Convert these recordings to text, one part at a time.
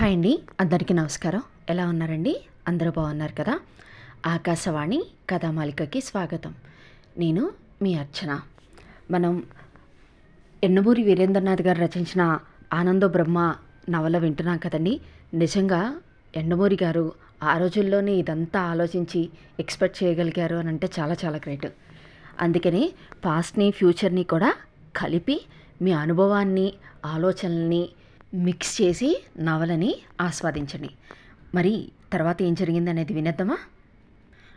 Hi అండి, అందరికీ నమస్కారం. ఎలా ఉన్నారండి? అందరూ బాగున్నారు కదా? ఆకాశవాణి కథామాలికకి స్వాగతం. నేను మీ అర్చన. మనం యండమూరి వీరేంద్రనాథ్ గారు రచించిన ఆనందో బ్రహ్మ నవల వింటున్నాం కదండి. నిజంగా యండమూరి గారు ఆ రోజుల్లోనే ఇదంతా ఆలోచించి ఎక్స్పెక్ట్ చేయగలిగారు అని అంటే చాలా చాలా గ్రేట్. అందుకని పాస్ట్ని ఫ్యూచర్ని కూడా కలిపి మీ అనుభవాన్ని ఆలోచనల్ని మిక్స్ చేసి నవలని ఆస్వాదించండి. మరి తర్వాత ఏం జరిగింది అనేది వినేద్దామా?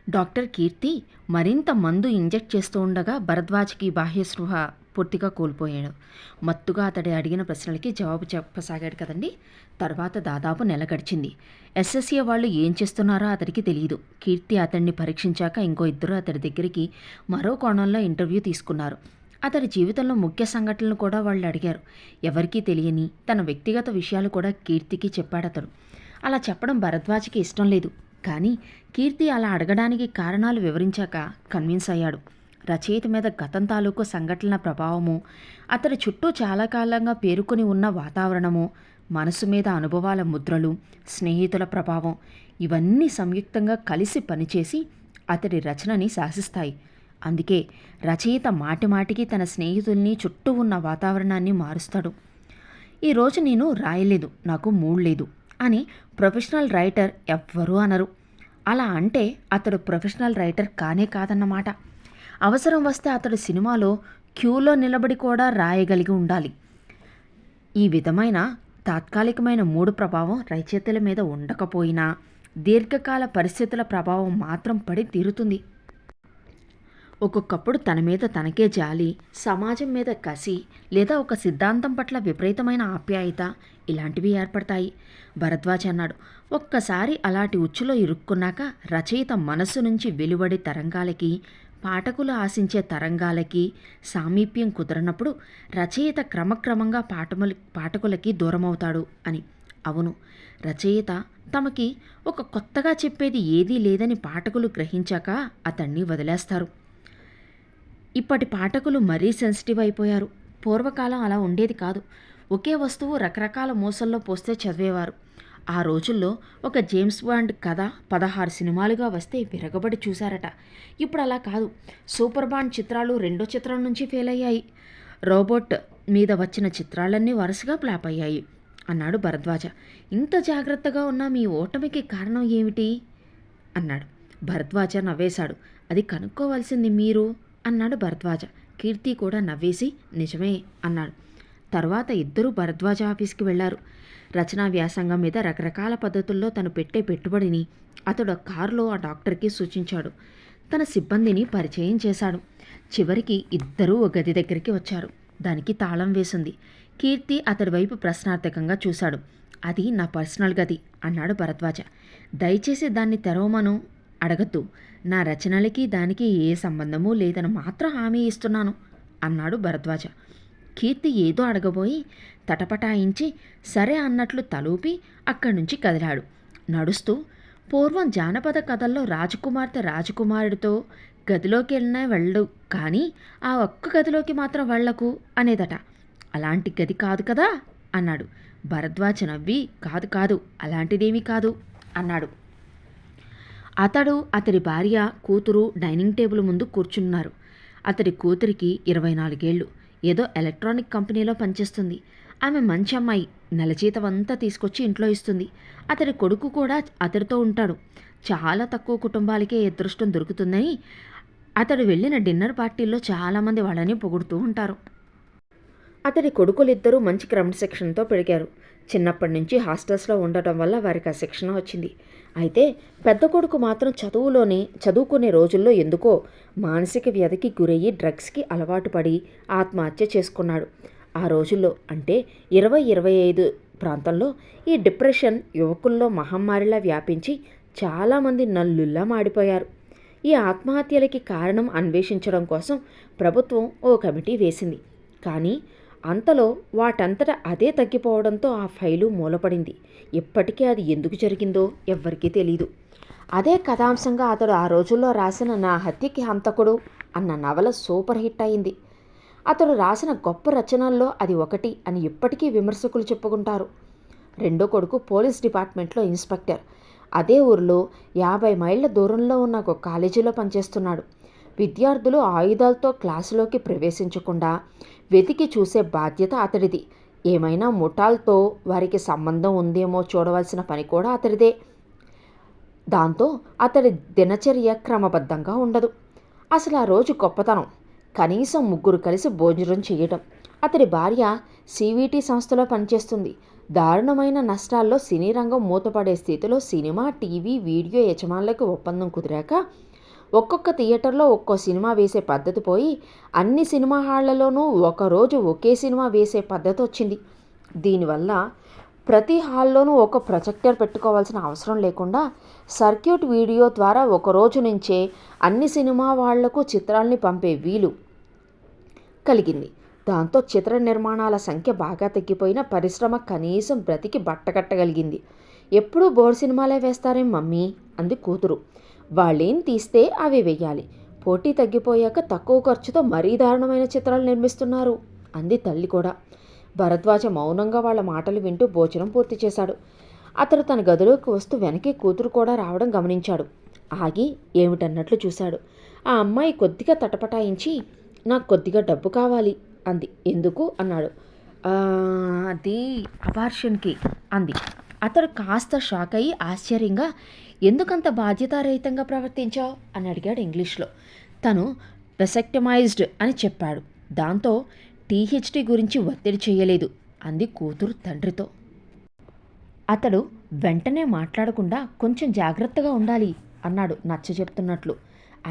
డాక్టర్ కీర్తి మరింత మందు ఇంజెక్ట్ చేస్తూ ఉండగా భరద్వాజ్కి బాహ్యస్పృహ పూర్తిగా కోల్పోయాడు. మత్తుగా అతడి అడిగిన ప్రశ్నలకి జవాబు చెప్పసాగాడు కదండి. తర్వాత దాదాపు నెల గడిచింది. ఎస్ఎస్ఏ వాళ్ళు ఏం చేస్తున్నారో అతడికి తెలియదు. కీర్తి అతడిని పరీక్షించాక ఇంకో ఇద్దరు అతడి దగ్గరికి మరో కోణంలో ఇంటర్వ్యూ తీసుకున్నారు. అతడి జీవితంలో ముఖ్య సంఘటనలు కూడా వాళ్ళు అడిగారు. ఎవరికీ తెలియని తన వ్యక్తిగత విషయాలు కూడా కీర్తికి చెప్పాడతడు. అలా చెప్పడం భరద్వాజ్కి ఇష్టం లేదు. కానీ కీర్తి అలా అడగడానికి కారణాలు వివరించాక కన్విన్స్ అయ్యాడు. రచయిత మీద గతం తాలూకు సంఘటనల ప్రభావము, అతడి చుట్టూ చాలా కాలంగా పేరుకొని ఉన్న వాతావరణము, మనసు మీద అనుభవాల ముద్రలు, స్నేహితుల ప్రభావం ఇవన్నీ సంయుక్తంగా కలిసి పనిచేసి అతడి రచనని శాసిస్తాయి. అందుకే రచయిత మాటిమాటికి తన స్నేహితుల్ని చుట్టూ ఉన్న వాతావరణాన్ని మారుస్తాడు. ఈరోజు నేను రాయలేదు, నాకు మూడ్ లేదు అని ప్రొఫెషనల్ రైటర్ ఎవ్వరూ అనరు. అలా అంటే అతడు ప్రొఫెషనల్ రైటర్ కానే కాదన్నమాట. అవసరం వస్తే అతడు సినిమాలో క్యూలో నిలబడి కూడా రాయగలిగి ఉండాలి. ఈ విధమైన తాత్కాలికమైన మూడు ప్రభావం రచయితల మీద ఉండకపోయినా దీర్ఘకాల పరిస్థితుల ప్రభావం మాత్రం పడి తీరుతుంది. ఒక్కొక్కప్పుడు తన మీద తనకే జాలి, సమాజం మీద కసి, లేదా ఒక సిద్ధాంతం పట్ల విపరీతమైన ఆప్యాయత ఇలాంటివి ఏర్పడతాయి. భరద్వాజ్ అన్నాడు. ఒక్కసారి అలాంటి ఉచ్చులో ఇరుక్కున్నాక రచయిత మనస్సు నుంచి వెలువడే తరంగాలకి, పాఠకులు ఆశించే తరంగాలకి సామీప్యం కుదరనప్పుడు రచయిత క్రమక్రమంగా పాఠకులకి దూరమవుతాడు అని. అవును, రచయిత తమకి ఒక కొత్తగా చెప్పేది ఏదీ లేదని పాఠకులు గ్రహించాక అతన్ని వదిలేస్తారు. ఇప్పటి పాఠకులు మరీ సెన్సిటివ్ అయిపోయారు. పూర్వకాలం అలా ఉండేది కాదు. ఒకే వస్తువు రకరకాల మూసల్లో పోస్తే చదివేవారు. ఆ రోజుల్లో ఒక జేమ్స్ బాండ్ కథ 16 సినిమాలుగా వస్తే విరగబడి చూశారట. ఇప్పుడు అలా కాదు. సూపర్ బాండ్ చిత్రాలు 2వ చిత్రం నుంచి ఫెయిల్ అయ్యాయి. రోబోట్ మీద వచ్చిన చిత్రాలన్నీ వరుసగా ఫ్లాప్ అయ్యాయి అన్నాడు భరద్వాజ. ఇంత జాగ్రత్తగా ఉన్న మీ ఓటమికి కారణం ఏమిటి అన్నాడు. భరద్వాజ నవ్వేశాడు. అది కనుక్కోవాల్సింది మీరు అన్నాడు భరద్వాజ. కీర్తి కూడా నవ్వేసి నిజమే అన్నాడు. తర్వాత ఇద్దరూ భరద్వాజ ఆఫీస్కి వెళ్లారు. రచనా వ్యాసంగం మీద రకరకాల పద్ధతుల్లో తను పెట్టే పెట్టుబడిని అతడు కారులో ఆ డాక్టర్కి సూచించాడు. తన సిబ్బందిని పరిచయం చేశాడు. చివరికి ఇద్దరూ ఒక గది దగ్గరికి వచ్చారు. దానికి తాళం వేసింది. కీర్తి అతడి వైపు ప్రశ్నార్థకంగా చూశాడు. అది నా పర్సనల్ గది అన్నాడు భరద్వాజ. దయచేసి దాన్ని తెరవమను అడగద్దు. నా రచనలకి దానికి ఏ సంబంధమూ లేదని మాత్రం హామీ ఇస్తున్నాను అన్నాడు భరద్వాజ. కీర్తి ఏదో అడగబోయి తటపటాయించి సరే అన్నట్లు తలూపి అక్కడి నుంచి కదిలాడు. నడుస్తూ పూర్వం జానపద కథల్లో రాజకుమార్తె రాజకుమారుడితో గదిలోకి వెళ్ళినా వెళ్ళు, కానీ ఆ ఒక్క గదిలోకి మాత్రం వెళ్ళకు అనేదట. అలాంటి గది కాదు కదా అన్నాడు. భరద్వాజ నవ్వి కాదు కాదు అలాంటిదేమీ కాదు అన్నాడు. అతడు అతడి భార్య కూతురు డైనింగ్ టేబుల్ ముందు కూర్చున్నారు. అతడి కూతురికి 24 ఏళ్ళు. ఏదో ఎలక్ట్రానిక్ కంపెనీలో పనిచేస్తుంది. ఆమె మంచి అమ్మాయి. నెల జీతం అంతా తీసుకొచ్చి ఇంట్లో ఇస్తుంది. అతడి కొడుకు కూడా అతడితో ఉంటాడు. చాలా తక్కువ కుటుంబాలకే అదృష్టం దొరుకుతుందని అతడు వెళ్ళిన డిన్నర్ పార్టీల్లో చాలామంది వాళ్ళని పొగుడుతూ ఉంటారు. అతడి కొడుకులిద్దరూ మంచి క్రమశిక్షణతో పెరిగారు. చిన్నప్పటి నుంచి హాస్టల్స్లో ఉండటం వల్ల వారికి ఆ శిక్షణ వచ్చింది. అయితే పెద్ద కొడుకు మాత్రం చదువుకునే రోజుల్లో ఎందుకో మానసిక వ్యాధికి గురయ్యి డ్రగ్స్కి అలవాటు పడి ఆత్మహత్య చేసుకున్నాడు. ఆ రోజుల్లో అంటే 2025 ప్రాంతంలో ఈ డిప్రెషన్ యువకుల్లో మహమ్మారిలా వ్యాపించి చాలామంది నల్లుల్లా మాడిపోయారు. ఈ ఆత్మహత్యలకి కారణం అన్వేషించడం కోసం ప్రభుత్వం ఓ కమిటీ వేసింది. కానీ అంతలో వాటంతట అదే తగ్గిపోవడంతో ఆ ఫైలు మూలపడింది. ఇప్పటికీ అది ఎందుకు జరిగిందో ఎవ్వరికీ తెలీదు. అదే కథాంశంగా అతడు ఆ రోజుల్లో రాసిన నా హత్యకి హంతకుడు అన్న నవల సూపర్ హిట్ అయింది. అతడు రాసిన గొప్ప రచనల్లో అది ఒకటి అని ఇప్పటికీ విమర్శకులు చెప్పుకుంటారు. రెండో కొడుకు పోలీస్ డిపార్ట్మెంట్లో ఇన్స్పెక్టర్. అదే ఊరిలో 50 మైళ్ళ దూరంలో ఉన్న ఒక కాలేజీలో పనిచేస్తున్నాడు. విద్యార్థులు ఆయుధాలతో క్లాసులోకి ప్రవేశించకుండా వెతికి చూసే బాధ్యత అతడిది. ఏమైనా ముఠాలతో వారికి సంబంధం ఉందేమో చూడవలసిన పని కూడా అతడిదే. దాంతో అతడి దినచర్య క్రమబద్ధంగా ఉండదు. అసలు ఆ రోజు గొప్పతనం కనీసం 3 కలిసి భోజనం చేయటం. అతడి భార్య CVT సంస్థలో పనిచేస్తుంది. దారుణమైన నష్టాల్లో సినీ రంగం మూతపడే స్థితిలో సినిమా, టీవీ, వీడియో యజమానులకు ఒప్పందం కుదిరాక ఒక్కొక్క థియేటర్లో ఒక్కో సినిమా వేసే పద్ధతి పోయి అన్ని సినిమా హాళ్లలోనూ ఒకరోజు ఒకే సినిమా వేసే పద్ధతి వచ్చింది. దీనివల్ల ప్రతి హాల్లోనూ ఒక ప్రొజెక్టర్ పెట్టుకోవాల్సిన అవసరం లేకుండా సర్క్యూట్ వీడియో ద్వారా ఒకరోజు నుంచే అన్ని సినిమా వాళ్లకు చిత్రాల్ని పంపే వీలు కలిగింది. దాంతో చిత్ర నిర్మాణాల సంఖ్య బాగా తగ్గిపోయిన పరిశ్రమ కనీసం బ్రతికి బట్టకట్టగలిగింది. ఎప్పుడూ బోర్డు సినిమాలే వేస్తారేం మమ్మీ అంది కూతురు. వాళ్ళేం తీస్తే అవే వెయ్యాలి. పోటీ తగ్గిపోయాక తక్కువ ఖర్చుతో మరీ దారుణమైన చిత్రాలు నిర్మిస్తున్నారు అంది తల్లి కూడా. భరద్వాజ మౌనంగా వాళ్ళ మాటలు వింటూ భోజనం పూర్తి చేశాడు. అతడు తన గదిలోకి వస్తూ వెనకే కూతురు కూడా రావడం గమనించాడు. ఆగి ఏమిటన్నట్లు చూశాడు. ఆ అమ్మాయి కొద్దిగా తటపటాయించి నాకు కొద్దిగా డబ్బు కావాలి అంది. ఎందుకు అన్నాడు. అది అబార్షన్కి అంది. అతడు కాస్త షాక్ అయ్యి ఆశ్చర్యంగా ఎందుకంత బాధ్యతారహితంగా ప్రవర్తించావు అని అడిగాడు ఇంగ్లీష్లో. తను వెసెక్టమైజ్డ్ అని చెప్పాడు. దాంతో THD గురించి ఒత్తిడి చేయలేదు అంది కూతురు తండ్రితో. అతడు వెంటనే మాట్లాడకుండా కొంచెం జాగ్రత్తగా ఉండాలి అన్నాడు నచ్చజెప్తున్నట్లు.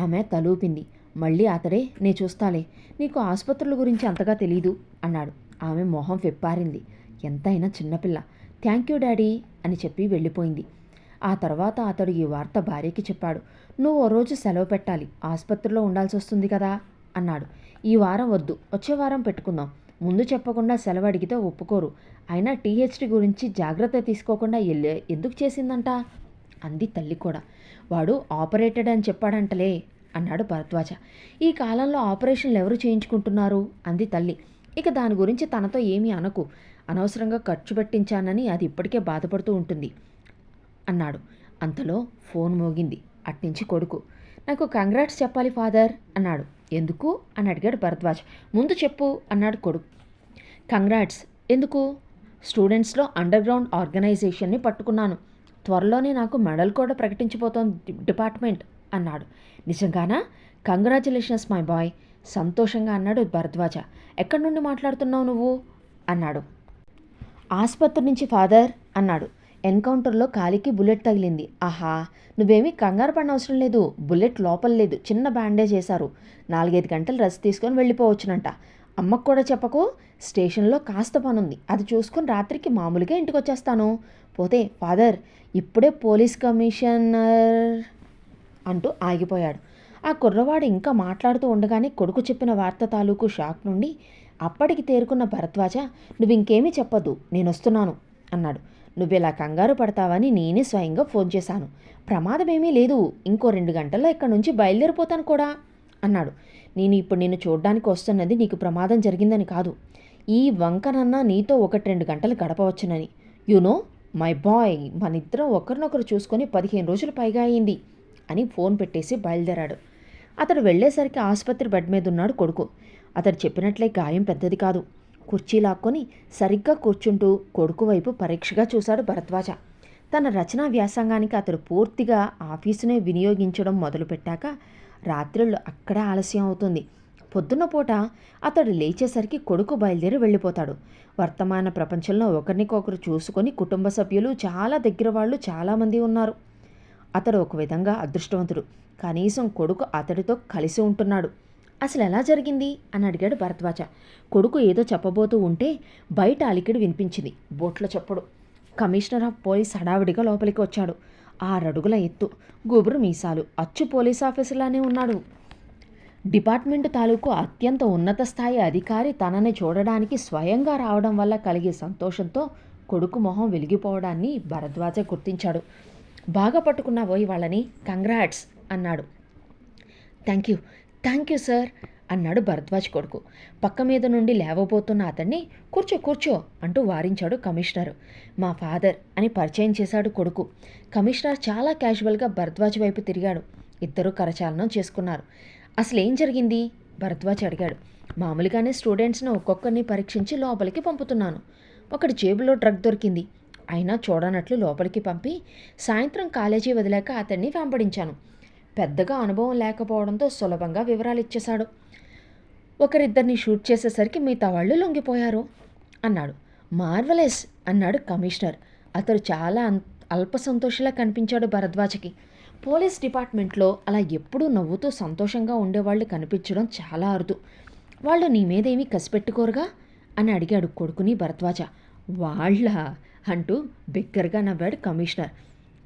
ఆమె తలూపింది. మళ్ళీ అతడే నే చూస్తాలే, నీకు ఆసుపత్రుల గురించి అంతగా తెలీదు అన్నాడు. ఆమె మొహం విప్పారింది. ఎంతైనా చిన్నపిల్ల. థ్యాంక్ యూ డాడీ అని చెప్పి వెళ్ళిపోయింది. ఆ తర్వాత అతడు ఈ వార్త భార్యకి చెప్పాడు. నువ్వు ఓ రోజు సెలవు పెట్టాలి, ఆసుపత్రిలో ఉండాల్సి వస్తుంది కదా అన్నాడు. ఈ వారం వద్దు, వచ్చే వారం పెట్టుకుందాం. ముందు చెప్పకుండా సెలవు అడిగితే ఒప్పుకోరు. అయినా THD గురించి జాగ్రత్త తీసుకోకుండా ఎందుకు చేసిందంట అంది తల్లి కూడా. వాడు ఆపరేటెడ్ అని చెప్పాడంటలే అన్నాడు భరద్వాజ. ఈ కాలంలో ఆపరేషన్లు ఎవరు చేయించుకుంటున్నారు అంది తల్లి. ఇక దాని గురించి తనతో ఏమీ అనకు. అనవసరంగా ఖర్చు పెట్టించానని అది ఇప్పటికే బాధపడుతూ ఉంటుంది అన్నాడు. అంతలో ఫోన్ మోగింది. అట్నుంచి కొడుకు. నాకు కంగ్రాట్స్ చెప్పాలి ఫాదర్ అన్నాడు. ఎందుకు అని అడిగాడు భరద్వాజ్. ముందు చెప్పు అన్నాడు కొడుకు. కంగ్రాట్స్ ఎందుకు? స్టూడెంట్స్లో అండర్ గ్రౌండ్ ఆర్గనైజేషన్ని పట్టుకున్నాను. త్వరలోనే నాకు మెడల్ కూడా ప్రకటించిపోతోంది డిపార్ట్మెంట్ అన్నాడు. నిజంగానా? కంగ్రాచులేషన్స్ మై బాయ్ సంతోషంగా అన్నాడు భరద్వాజ. ఎక్కడి నుండి మాట్లాడుతున్నావు నువ్వు అన్నాడు. ఆసుపత్రి నుంచి ఫాదర్ అన్నాడు. ఎన్కౌంటర్లో కాలికి బుల్లెట్ తగిలింది. ఆహా, నువ్వేమీ కంగారు పడిన అవసరం లేదు. బుల్లెట్ లోపల లేదు, చిన్న బ్యాండేజ్ చేశారు. 4-5 గంటలు రెస్ట్ తీసుకొని వెళ్ళిపోవచ్చునంట. అమ్మకు కూడా చెప్పకు. స్టేషన్లో కాస్త పనుంది, అది చూసుకుని రాత్రికి మామూలుగా ఇంటికి వచ్చేస్తాను. పోతే ఫాదర్ ఇప్పుడే పోలీస్ కమిషనర్ అంటూ ఆగిపోయాడు. ఆ కుర్రవాడు ఇంకా మాట్లాడుతూ ఉండగానే కొడుకు చెప్పిన వార్త తాలూకు షాక్ నుండి అప్పటికి తేరుకున్న భరద్వాజ నువ్వు ఇంకేమీ చెప్పొద్దు, నేను వస్తున్నాను అన్నాడు. నువ్వెలా కంగారు పడతావని నేనే స్వయంగా ఫోన్ చేశాను. ప్రమాదమేమీ లేదు, ఇంకో 2 గంటల్లో ఇక్కడి నుంచి బయలుదేరిపోతాను కూడా అన్నాడు. నేను ఇప్పుడు నిన్ను చూడ్డానికి వస్తున్నది నీకు ప్రమాదం జరిగిందని కాదు, ఈ వంకనన్నా నీతో 1-2 గంటలు గడపవచ్చునని. యునో మై బాయ్, మనిద్దరం ఒకరినొకరు చూసుకొని 15 రోజులు పైగా అయింది అని ఫోన్ పెట్టేసి బయలుదేరాడు. అతడు వెళ్ళేసరికి ఆసుపత్రి బెడ్ మీద ఉన్నాడు కొడుకు. అతడు చెప్పినట్లే గాయం పెద్దది కాదు. కుర్చీ లాక్కొని సరిగ్గా కూర్చుంటూ కొడుకు వైపు పరీక్షగా చూశాడు భరద్వాజ. తన రచనా వ్యాసంగానికి అతడు పూర్తిగా ఆఫీసునే వినియోగించడం మొదలుపెట్టాక రాత్రిళ్ళు అక్కడే ఆలస్యం అవుతుంది. పొద్దున్న పూట అతడు లేచేసరికి కొడుకు బయలుదేరి వెళ్ళిపోతాడు. వర్తమాన ప్రపంచంలో ఒకరినికొకరు చూసుకొని కుటుంబ సభ్యులు, చాలా దగ్గర వాళ్ళు చాలామంది ఉన్నారు. అతడు ఒక విధంగా అదృష్టవంతుడు. కనీసం కొడుకు అతడితో కలిసి ఉంటున్నాడు. అసలు ఎలా జరిగింది అని అడిగాడు భరద్వాజ. కొడుకు ఏదో చెప్పబోతూ ఉంటే బయట అలికిడి వినిపించింది. బోట్ల చప్పుడు. కమిషనర్ ఆఫ్ పోలీస్ హడావిడిగా లోపలికి వచ్చాడు. 6 అడుగుల ఎత్తు, గుబురు మీసాలు, అచ్చు పోలీస్ ఆఫీసర్లానే ఉన్నాడు. డిపార్ట్మెంటు తాలూకు అత్యంత ఉన్నత స్థాయి అధికారి తనని చూడడానికి స్వయంగా రావడం వల్ల కలిగే సంతోషంతో కొడుకు మొహం వెలిగిపోవడాన్ని భరద్వాజ గుర్తించాడు. బాగా పట్టుకున్నావోయ్ వాళ్ళని, కంగ్రాట్స్ అన్నాడు. థ్యాంక్ యూ సార్ అన్నాడు భరద్వాజ్ కొడుకు. పక్క మీద నుండి లేవబోతున్న అతన్ని కూర్చో కూర్చో అంటూ వారించాడు కమిషనర్. మా ఫాదర్ అని పరిచయం చేశాడు కొడుకు. కమిషనర్ చాలా క్యాజువల్గా భరద్వాజ్ వైపు తిరిగాడు. ఇద్దరూ కరచాలనం చేసుకున్నారు. అసలేం జరిగింది? భరద్వాజ్ అడిగాడు. మామూలుగానే స్టూడెంట్స్ని ఒక్కొక్కరిని పరీక్షించి లోపలికి పంపుతున్నాను. ఒకటి జేబులో డ్రగ్ దొరికింది. అయినా చూడనట్లు లోపలికి పంపి సాయంత్రం కాలేజీ వదిలాక అతన్ని వెంబడించాను. పెద్దగా అనుభవం లేకపోవడంతో సులభంగా వివరాలు ఇచ్చేశాడు. ఒకరిద్దరిని షూట్ చేసేసరికి మిగతా వాళ్ళు లొంగిపోయారు అన్నాడు. మార్వలెస్ అన్నాడు కమిషనర్. అతడు చాలా అల్ప సంతోషంలా కనిపించాడు భరద్వాజకి. పోలీస్ డిపార్ట్మెంట్లో అలా ఎప్పుడూ నవ్వుతూ సంతోషంగా ఉండేవాళ్ళు కనిపించడం చాలా అరుదు. వాళ్ళు నీ మీదేమీ కసిపెట్టుకోరుగా అని అడిగాడు కొడుకుని భరద్వాజ. వాళ్ళ అంటూ బిగ్గరగా నవ్వాడు కమిషనర్.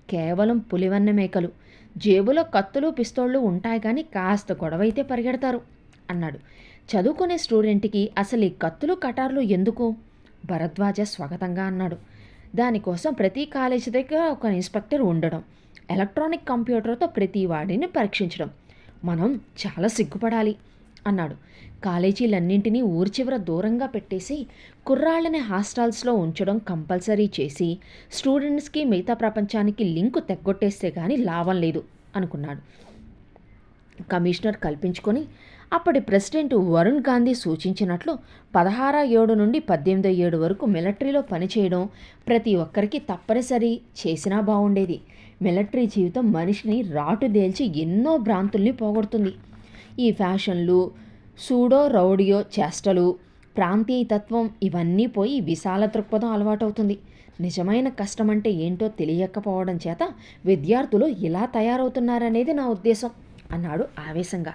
కేవలం పులివన్న మేకలు. జేబులో కత్తులు పిస్తోళ్ళు ఉంటాయి కానీ కాస్త గొడవైతే పరిగెడతారు అన్నాడు. చదువుకునే స్టూడెంట్కి అసలు ఈ కత్తులు కటార్లు ఎందుకు? భరద్వాజ స్వాగతంగా అన్నాడు. దానికోసం ప్రతి కాలేజీ దగ్గర ఒక ఇన్స్పెక్టర్ ఉండడం, ఎలక్ట్రానిక్ కంప్యూటర్తో ప్రతి వాడిని పరీక్షించడం. మనం చాలా సిగ్గుపడాలి అన్నాడు. కాలేజీలన్నింటినీ ఊరి చివర దూరంగా పెట్టేసి కుర్రాళ్ళని హాస్టల్స్లో ఉంచడం కంపల్సరీ చేసి స్టూడెంట్స్కి మిగతా ప్రపంచానికి లింకు తెగ్గొట్టేస్తే కానీ లాభం లేదు అనుకున్నాడు. కమిషనర్ కల్పించుకొని అప్పటి ప్రెసిడెంట్ వరుణ్ గాంధీ సూచించినట్లు 16/7 నుండి 18/7 వరకు మిలిటరీలో పనిచేయడం ప్రతి ఒక్కరికి తప్పనిసరి చేసినా బాగుండేది. మిలిటరీ జీవితం మనిషిని రాటుదేల్చి ఎన్నో భ్రాంతుల్ని పోగొడుతుంది. ఈ ఫ్యాషన్లు, సూడో రౌడియో చేష్టలు, ప్రాంతీయతత్వం ఇవన్నీ పోయి విశాల దృక్పథం అలవాటవుతుంది. నిజమైన కష్టం అంటే ఏంటో తెలియకపోవడం చేత విద్యార్థులు ఇలా తయారవుతున్నారనేది నా ఉద్దేశం అన్నాడు ఆవేశంగా.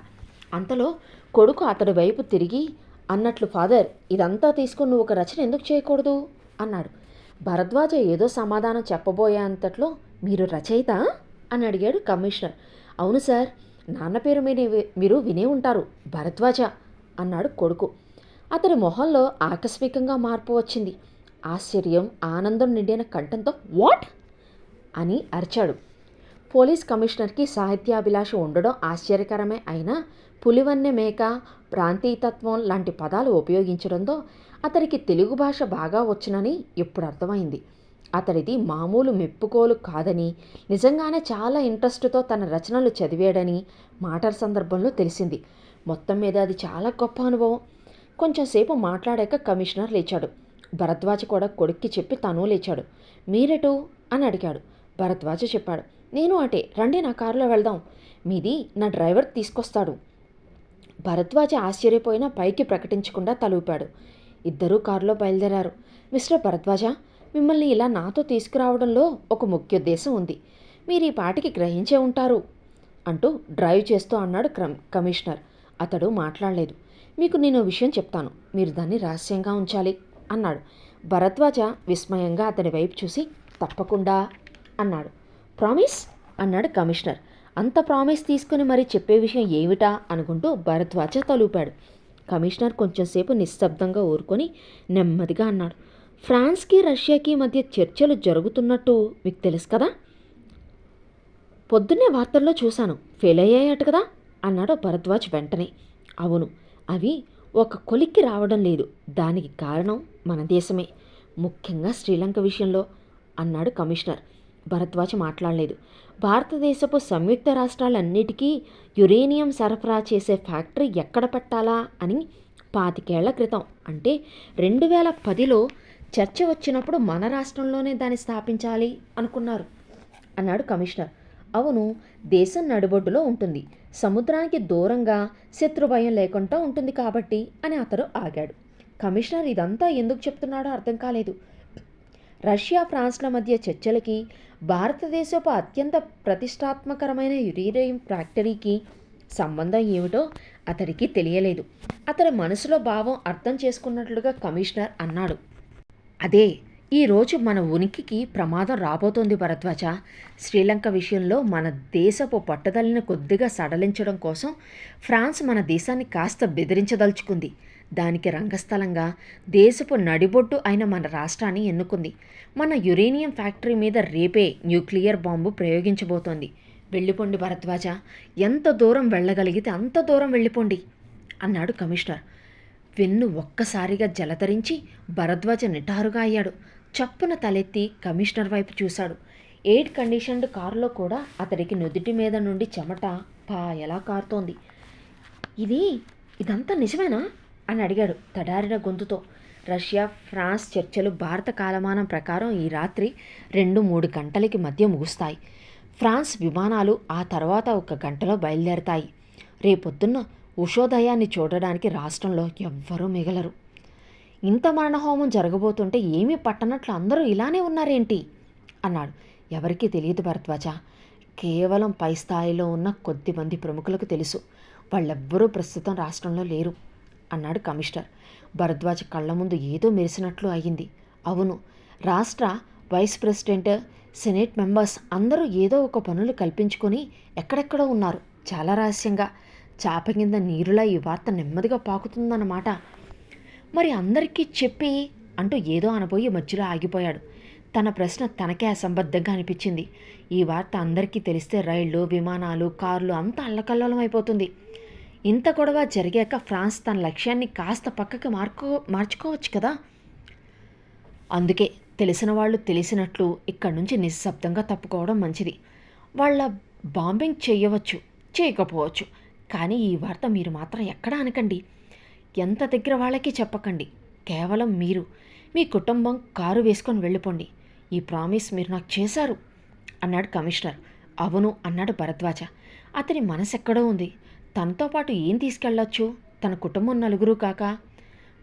అంతలో కొడుకు అతడి వైపు తిరిగి అన్నట్లు, ఫాదర్, ఇదంతా తీసుకుని నువ్వు ఒక రచన ఎందుకు చేయకూడదు అన్నాడు. భరద్వాజ ఏదో సమాధానం చెప్పబోయే అంతట్లో, మీరు రచయిత అని అడిగాడు కమిషనర్. అవును సార్, నాన్న పేరు మీరు వినే ఉంటారు, భరద్వాజ అన్నాడు కొడుకు. అతని మొహంలో ఆకస్మికంగా మార్పు వచ్చింది. ఆశ్చర్యం, ఆనందం నిండిన కంఠంతో వాట్ అని అరిచాడు. పోలీస్ కమిషనర్కి సాహిత్యాభిలాష ఉండడం ఆశ్చర్యకరమే అయినా పులివన్నె మేక, ప్రాంతీయతత్వం లాంటి పదాలు ఉపయోగించడంతో అతడికి తెలుగు భాష బాగా వచ్చునని ఇప్పుడు అర్థమైంది. అతడిది మామూలు మెప్పుకోలు కాదని, నిజంగానే చాలా ఇంట్రెస్ట్తో తన రచనలు చదివాడని మాటల సందర్భంలో తెలిసింది. మొత్తం మీద అది చాలా గొప్ప అనుభవం. కొంచెంసేపు మాట్లాడాక కమిషనర్ లేచాడు. భరద్వాజ కూడా కొడుక్కి చెప్పి తను లేచాడు. మీరెటు అని అడిగాడు. భరద్వాజ చెప్పాడు. నేను అటే, రండి నా కారులో వెళ్దాం, మీది నా డ్రైవర్ తీసుకొస్తాడు. భరద్వాజ ఆశ్చర్యపోయినా పైకి ప్రకటించకుండా తలూపాడు. ఇద్దరూ కారులో బయలుదేరారు. మిస్టర్ భరద్వాజ, మిమ్మల్ని ఇలా నాతో తీసుకురావడంలో ఒక ముఖ్యోద్దేశం ఉంది, మీరు ఈ పాటికి గ్రహించే ఉంటారు అంటూ డ్రైవ్ చేస్తూ అన్నాడు కమిషనర్. అతడు మాట్లాడలేదు. మీకు నేను విషయం చెప్తాను, మీరు దాన్ని రహస్యంగా ఉంచాలి అన్నాడు. భరద్వాజ విస్మయంగా అతడి వైపు చూసి తప్పకుండా అన్నాడు. ప్రామిస్ అన్నాడు కమిషనర్. అంత ప్రామిస్ తీసుకుని మరీ చెప్పే విషయం ఏమిటా అనుకుంటూ భరద్వాజ తలూపాడు. కమిషనర్ కొంచెంసేపు నిశ్శబ్దంగా ఊరుకొని నెమ్మదిగా అన్నాడు. ఫ్రాన్స్కి రష్యాకి మధ్య చర్చలు జరుగుతున్నట్టు మీకు తెలుసు కదా? పొద్దున్నే వార్తల్లో చూశాను, ఫెయిల్ అయ్యాయట కదా అన్నాడు భరద్వాజ్ వెంటనే. అవును, అవి ఒక కొలిక్కి రావడం లేదు. దానికి కారణం మన దేశమే, ముఖ్యంగా శ్రీలంక విషయంలో అన్నాడు కమిషనర్. భరద్వాజ్ మాట్లాడలేదు. భారతదేశపు సంయుక్త రాష్ట్రాలన్నిటికీ యురేనియం సరఫరా చేసే ఫ్యాక్టరీ ఎక్కడ పెట్టాలా అని 25 ఏళ్ల క్రితం, అంటే 2010లో చర్చ వచ్చినప్పుడు మన రాష్ట్రంలోనే దాన్ని స్థాపించాలి అనుకున్నారు అన్నాడు కమిషనర్. అవును, దేశం నడిబొడ్డులో ఉంటుంది, సముద్రానికి దూరంగా, శత్రుభయం లేకుండా ఉంటుంది కాబట్టి అని అతడు ఆగాడు. కమిషనర్ ఇదంతా ఎందుకు చెప్తున్నాడో అర్థం కాలేదు. రష్యా, ఫ్రాన్స్ల మధ్య చర్చలకి భారతదేశపు అత్యంత ప్రతిష్టాత్మకరమైన యురేనియం ఫ్యాక్టరీకి సంబంధం ఏమిటో అతడికి తెలియలేదు. అతడి మనసులో భావం అర్థం చేసుకున్నట్లుగా కమిషనర్ అన్నాడు. అదే, ఈరోజు మన ఉనికికి ప్రమాదం రాబోతోంది భరద్వాజ. శ్రీలంక విషయంలో మన దేశపు పట్టుదలను కొద్దిగా సడలించడం కోసం ఫ్రాన్స్ మన దేశాన్ని కాస్త బెదిరించదలుచుకుంది. దానికి రంగస్థలంగా దేశపు నడిబొడ్డు అయిన మన రాష్ట్రాన్ని ఎన్నుకుంది. మన యురేనియం ఫ్యాక్టరీ మీద రేపే న్యూక్లియర్ బాంబు ప్రయోగించబోతోంది. వెళ్ళిపోండి భరద్వాజ, ఎంత దూరం వెళ్ళగలిగితే అంత దూరం వెళ్ళిపోండి అన్నాడు కమిషనర్. వెన్ను ఒక్కసారిగా జలధరించి భరద్వాజ నిటారుగా అయ్యాడు. చప్పున తలెత్తి కమిషనర్ వైపు చూశాడు. ఎయిర్ కండిషన్డ్ కారులో కూడా అతడికి నుదుటి మీద నుండి చెమట పాయలా కారుతోంది. ఇదంతా నిజమేనా అని అడిగాడు తడారిన గొంతుతో. రష్యా ఫ్రాన్స్ చర్చలు భారత కాలమానం ప్రకారం ఈ రాత్రి 2-3 గంటలకి మధ్య ముగుస్తాయి. ఫ్రాన్స్ విమానాలు ఆ తర్వాత 1 గంటలో బయలుదేరతాయి. రేపొద్దున్న ఉషోదయాన్ని చూడడానికి రాష్ట్రంలో ఎవ్వరూ మిగలరు. ఇంత మరణహోమం జరగబోతుంటే ఏమీ పట్టనట్లు అందరూ ఇలానే ఉన్నారేంటి అన్నాడు. ఎవరికీ తెలియదు భరద్వాజ. కేవలం పై స్థాయిలో ఉన్న కొద్దిమంది ప్రముఖులకు తెలుసు. వాళ్ళెవ్వరూ ప్రస్తుతం రాష్ట్రంలో లేరు అన్నాడు కమిషనర్. భరద్వాజ కళ్ళ ముందు ఏదో మెరిసినట్లు అయ్యింది. అవును, రాష్ట్ర వైస్ ప్రెసిడెంట్, సెనేట్ మెంబర్స్ అందరూ ఏదో ఒక పనులు కల్పించుకొని ఎక్కడెక్కడో ఉన్నారు. చాలా రహస్యంగా. చాప కింద నీరులా ఈ వార్త నెమ్మదిగా పాకుతుందన్నమాట. మరి అందరికీ చెప్పి అంటూ ఏదో అనబోయి మధ్యలో ఆగిపోయాడు. తన ప్రశ్న తనకే అసంబద్ధంగా అనిపించింది. ఈ వార్త అందరికీ తెలిస్తే రైళ్లు, విమానాలు, కార్లు అంతా అల్లకల్లోలం అయిపోతుంది. ఇంత గొడవ జరిగాక ఫ్రాన్స్ తన లక్ష్యాన్ని కాస్త పక్కకి మార్చుకోవచ్చు కదా. అందుకే తెలిసిన వాళ్ళు తెలిసినట్లు ఇక్కడి నుంచి నిశ్శబ్దంగా తప్పుకోవడం మంచిది. వాళ్ళ బాంబింగ్ చేయవచ్చు, చేయకపోవచ్చు. కానీ ఈ వార్త మీరు మాత్రం ఎక్కడా అనకండి. ఎంత దగ్గర వాళ్ళకి చెప్పకండి. కేవలం మీరు, మీ కుటుంబం కారు వేసుకొని వెళ్ళిపోండి. ఈ ప్రామిస్ మీరు నాకు చేశారు అన్నాడు కమిషనర్. అవును అన్నాడు భరద్వాజ. అతని మనసెక్కడో ఉంది. తనతో పాటు ఏం తీసుకెళ్ళొచ్చు? తన కుటుంబం నలుగురు కాక.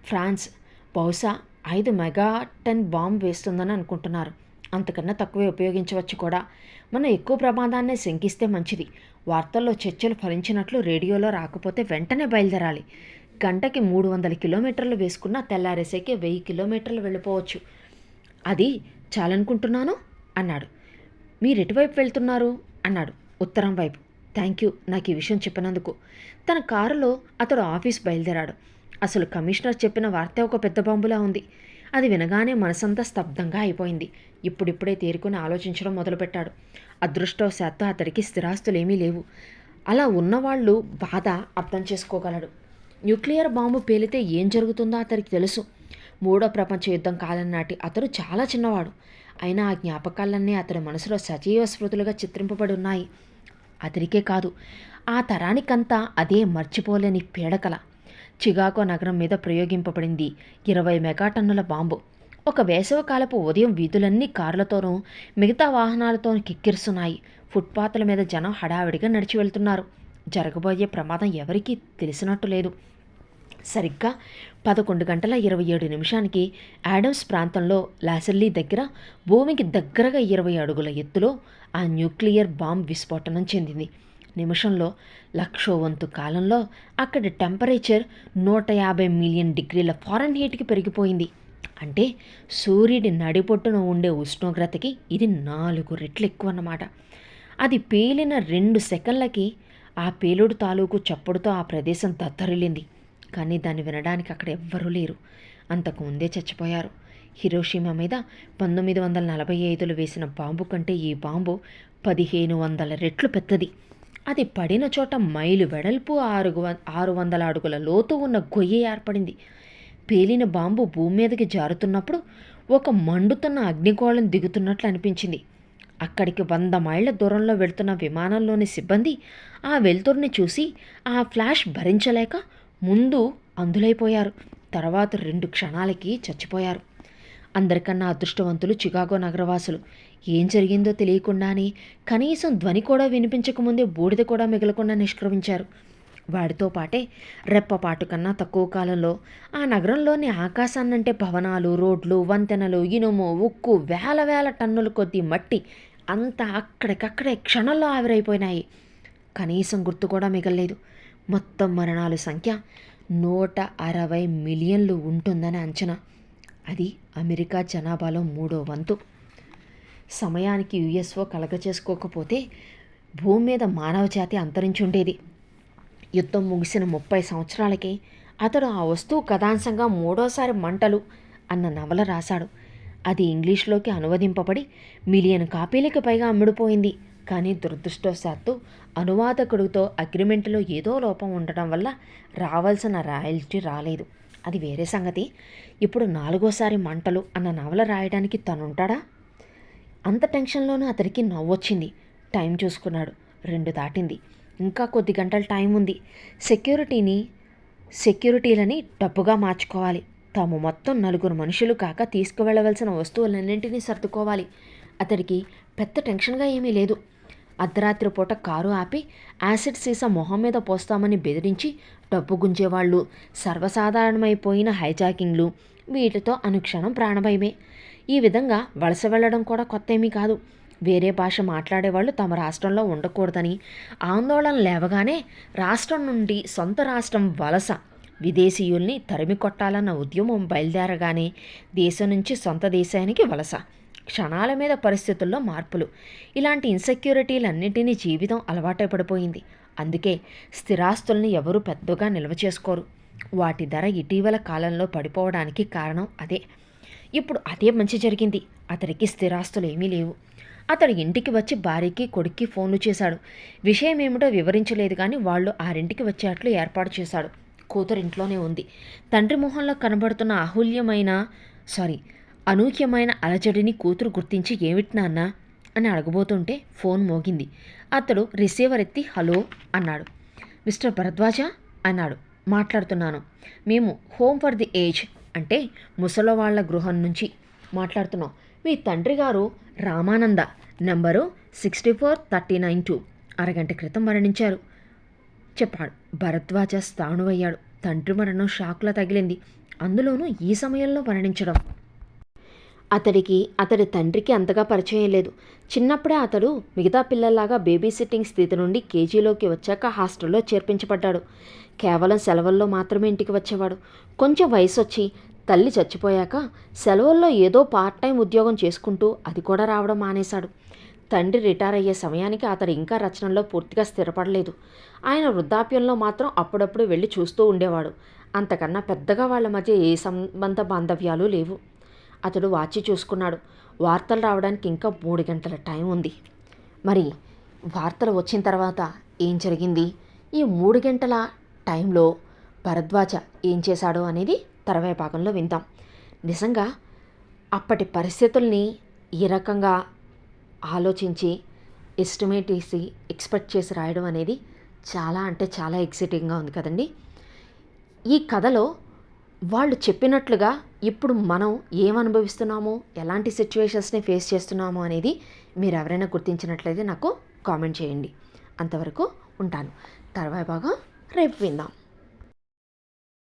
ఫ్రాన్స్ బహుశా 5 మెగాటన్ బాంబు వేస్తుందని అనుకుంటున్నారు. అంతకన్నా తక్కువే ఉపయోగించవచ్చు కూడా. మనం ఎక్కువ ప్రమాదాన్నే శంకిస్తే మంచిది. వార్తల్లో చర్చలు ఫలించినట్లు రేడియోలో రాకపోతే వెంటనే బయలుదేరాలి. గంటకి 300 కిలోమీటర్లు వేసుకున్నా తెల్లారేసేకే 1000 కిలోమీటర్లు వెళ్ళిపోవచ్చు. అది చాలనుకుంటున్నాను అన్నాడు. మీరెటువైపు వెళ్తున్నారు అన్నాడు. ఉత్తరం వైపు. థ్యాంక్ యూ నాకు ఈ విషయం చెప్పినందుకు. తన కారులో అతడు ఆఫీస్ బయలుదేరాడు. అసలు కమిషనర్ చెప్పిన వార్త ఒక పెద్ద బాంబులా ఉంది. అది వినగానే మనసంతా స్తబ్దంగా అయిపోయింది. ఇప్పుడిప్పుడే తేరుకుని ఆలోచించడం మొదలుపెట్టాడు. అదృష్టవశాత్తు అతడికి స్థిరాస్తులేమీ లేవు. అలా ఉన్నవాళ్ళు బాధ అర్థం చేసుకోగలడు. న్యూక్లియర్ బాంబు పేలితే ఏం జరుగుతుందో అతడికి తెలుసు. 3వ ప్రపంచ యుద్ధం కాలం నాటి అతడు చాలా చిన్నవాడు. అయినా ఆ జ్ఞాపకాలన్నీ అతడి మనసులో సజీవ స్మృతులుగా చిత్రింపబడి ఉన్నాయి. అతడికే కాదు, ఆ తరానికంతా అదే మర్చిపోలేని పీడకల. చికాగో నగరం మీద ప్రయోగింపబడింది 20 మెగాటన్నుల బాంబు. ఒక వేసవకాలపు ఉదయం వీధులన్నీ కార్లతోనూ మిగతా వాహనాలతోనూ కిక్కిరుస్తున్నాయి. ఫుట్పాత్ల మీద జనం హడావిడిగా నడిచి వెళ్తున్నారు. జరగబోయే ప్రమాదం ఎవరికీ తెలిసినట్టు లేదు. సరిగ్గా 11:27 యాడమ్స్ ప్రాంతంలో లాసెల్లీ దగ్గర భూమికి దగ్గరగా 20 అడుగుల ఎత్తులో ఆ న్యూక్లియర్ బాంబ్ విస్ఫోటనం చెందింది. నిమిషంలో 1,00,000 వంతు కాలంలో అక్కడి టెంపరేచర్ 150 మిలియన్ డిగ్రీల ఫారెన్హీట్కి పెరిగిపోయింది. అంటే సూర్యుడి నడిపొట్టున ఉండే ఉష్ణోగ్రతకి ఇది 4 రెట్లు ఎక్కువ అన్నమాట. అది పేలిన 2 సెకన్లకి ఆ పేలుడు తాలూకు చప్పుడుతో ఆ ప్రదేశం దద్దరిల్లింది. కానీ దాన్ని వినడానికి అక్కడ ఎవ్వరూ లేరు. అంతకుముందే చచ్చిపోయారు. హిరోషిమా మీద 1945లో వేసిన బాంబు కంటే ఈ బాంబు 1500 రెట్లు పెద్దది. అది పడిన చోట మైలు వెడల్పు 600 అడుగుల లోతు ఉన్న గొయ్యి ఏర్పడింది. పేలిన బాంబు భూమి మీదకి జారుతున్నప్పుడు ఒక మండుతున్న అగ్నిగోళం దిగుతున్నట్లు అనిపించింది. అక్కడికి 100 మైళ్ళ దూరంలో వెళ్తున్న విమానంలోని సిబ్బంది ఆ వెలుతురుని చూసి ఆ ఫ్లాష్ భరించలేక ముందు అందులైపోయారు. తర్వాత 2 క్షణాలకి చచ్చిపోయారు. అందరికన్నా అదృష్టవంతులు చికాగో నగరవాసులు. ఏం జరిగిందో తెలియకుండానే, కనీసం ధ్వని కూడా వినిపించకముందే బూడిద కూడా మిగలకుండా నిష్క్రమించారు. వాడితో పాటే రెప్పపాటు కన్నా తక్కువ కాలంలో ఆ నగరంలోని ఆకాశాన్నంటే భవనాలు, రోడ్లు, వంతెనలు, ఇనుము, ఉక్కు, వేల టన్నుల కొద్దీ మట్టి అంతా అక్కడికక్కడే క్షణంలో ఆవిరైపోయినాయి. కనీసం గుర్తు కూడా మిగల్లేదు. మొత్తం మరణాల సంఖ్య 160 మిలియన్లు ఉంటుందని అంచనా. అది అమెరికా జనాభాలో 3వ వంతు. సమయానికి యుఎస్ఓ కలగచేసుకోకపోతే భూమి మీద మానవ జాతి అంతరించుండేది. యుద్ధం ముగిసిన 30 సంవత్సరాలకే అతడు ఆ వస్తువు కథాంశంగా 3వసారి మంటలు అన్న నవల రాశాడు. అది ఇంగ్లీష్లోకి అనువదింపబడి 1 మిలియన్ కాపీలకు పైగా అమ్ముడుపోయింది. కానీ దురదృష్టవశాత్తు అనువాదకుడితో అగ్రిమెంట్లో ఏదో లోపం ఉండడం వల్ల రావాల్సిన రాయల్టీ రాలేదు. అది వేరే సంగతి. ఇప్పుడు 4వసారి మంటలు అన్న నవల రాయడానికి తనుంటాడా? అంత టెన్షన్లోనూ అతడికి నవ్వొచ్చింది. టైం చూసుకున్నాడు. 2 దాటింది. ఇంకా కొద్ది గంటల టైం ఉంది. సెక్యూరిటీలని డబ్బుగా మార్చుకోవాలి. తాము మొత్తం 4 మనుషులు కాక తీసుకువెళ్ళవలసిన వస్తువులన్నింటినీ సర్దుకోవాలి. అతడికి పెద్ద టెన్షన్గా ఏమీ లేదు. అర్ధరాత్రి పూట కారు ఆపి యాసిడ్ సీసా మొహం మీద పోస్తామని బెదిరించి డబ్బు గుంజేవాళ్ళు, సర్వసాధారణమైపోయిన హైజాకింగ్లు, వీటితో అనుక్షణం ప్రాణభయమే. ఈ విధంగా వలస వెళ్ళడం కూడా కొత్త ఏమీ కాదు. వేరే భాష మాట్లాడేవాళ్ళు తమ రాష్ట్రంలో ఉండకూడదని ఆందోళన లేవగానే రాష్ట్రం నుండి సొంత రాష్ట్రం వలస, విదేశీయుల్ని తరిమి కొట్టాలన్న ఉద్యమం బయలుదేరగానే దేశం నుంచి సొంత దేశానికి వలస, క్షణాల మీద పరిస్థితుల్లో మార్పులు, ఇలాంటి ఇన్సెక్యూరిటీలన్నింటినీ జీవితం అలవాటై పడిపోయింది. అందుకే స్థిరాస్తుల్ని ఎవరూ పెద్దగా నిల్వ చేసుకోరు. వాటి ధర ఇటీవల కాలంలో పడిపోవడానికి కారణం అదే. ఇప్పుడు అదే మంచి జరిగింది. అతడికి స్థిరాస్తులు ఏమీ లేవు. అతడు ఇంటికి వచ్చి భార్యకి కొడుక్కి ఫోన్లు చేశాడు. విషయం ఏమిటో వివరించలేదు కానీ వాళ్ళు 6ంటికి వచ్చేట్లు ఏర్పాటు చేశాడు. కూతురు ఇంట్లోనే ఉంది. తండ్రి మొహంలో కనబడుతున్న అనూహ్యమైన అలజడిని కూతురు గుర్తించి ఏమిటి నాన్న అని అడగబోతుంటే ఫోన్ మోగింది. అతడు రిసీవర్ ఎత్తి హలో అన్నాడు. మిస్టర్ భరద్వాజ అన్నాడు. మాట్లాడుతున్నాను. మేము హోమ్ ఫర్ ది ఏజ్ అంటే ముసలివాళ్ల గృహం నుంచి మాట్లాడుతున్నాం. మీ తండ్రి గారు రామానంద నెంబరు 64392 అరగంట క్రితం మరణించారు చెప్పాడు. భరద్వాజ స్థాణువయ్యాడు. తండ్రి మరణం షాక్లా తగిలింది. అందులోనూ ఈ సమయంలో మరణించడం. అతడి తండ్రికి అంతగా పరిచయం లేదు. చిన్నప్పుడే అతడు మిగతా పిల్లల్లాగా బేబీ సిట్టింగ్ స్థితి నుండి కేజీలోకి వచ్చాక హాస్టల్లో చేర్పించబడ్డాడు. కేవలం సెలవుల్లో మాత్రమే ఇంటికి వచ్చేవాడు. కొంచెం వయసు వచ్చి తల్లి చచ్చిపోయాక సెలవుల్లో ఏదో పార్ట్ టైం ఉద్యోగం చేసుకుంటూ అది కూడా రావడం మానేశాడు. తండ్రి రిటైర్ అయ్యే సమయానికి అతడు ఇంకా రచనల్లో పూర్తిగా స్థిరపడలేదు. ఆయన వృద్ధాప్యంలో మాత్రం అప్పుడప్పుడు వెళ్ళి చూస్తూ ఉండేవాడు. అంతకన్నా పెద్దగా వాళ్ళ మధ్య ఏ సంబంధ బాంధవ్యాలు లేవు. అతడు వాచి చూసుకున్నాడు. వార్తలు రావడానికి ఇంకా 3 గంటల టైం ఉంది. మరి వార్తలు వచ్చిన తర్వాత ఏం జరిగింది? ఈ 3 గంటల టైంలో భరద్వాజ ఏం చేశాడో అనేది తర్వాయి భాగంలో విందాం. నిజంగా అప్పటి పరిస్థితుల్ని ఈ రకంగా ఆలోచించి ఎస్టిమేట్ వేసి ఎక్స్పెక్ట్ చేసి రాయడం అనేది చాలా అంటే చాలా ఎక్సైటింగ్గా ఉంది కదండి. ఈ కథలో వాళ్ళు చెప్పినట్లుగా ఇప్పుడు మనం ఏమనుభవిస్తున్నామో, ఎలాంటి సిచ్యువేషన్స్ని ఫేస్ చేస్తున్నామో అనేది మీరు ఎవరైనా గుర్తించినట్లయితే నాకు కామెంట్ చేయండి. అంతవరకు ఉంటాను. తర్వాయి భాగం రేపు విందాం.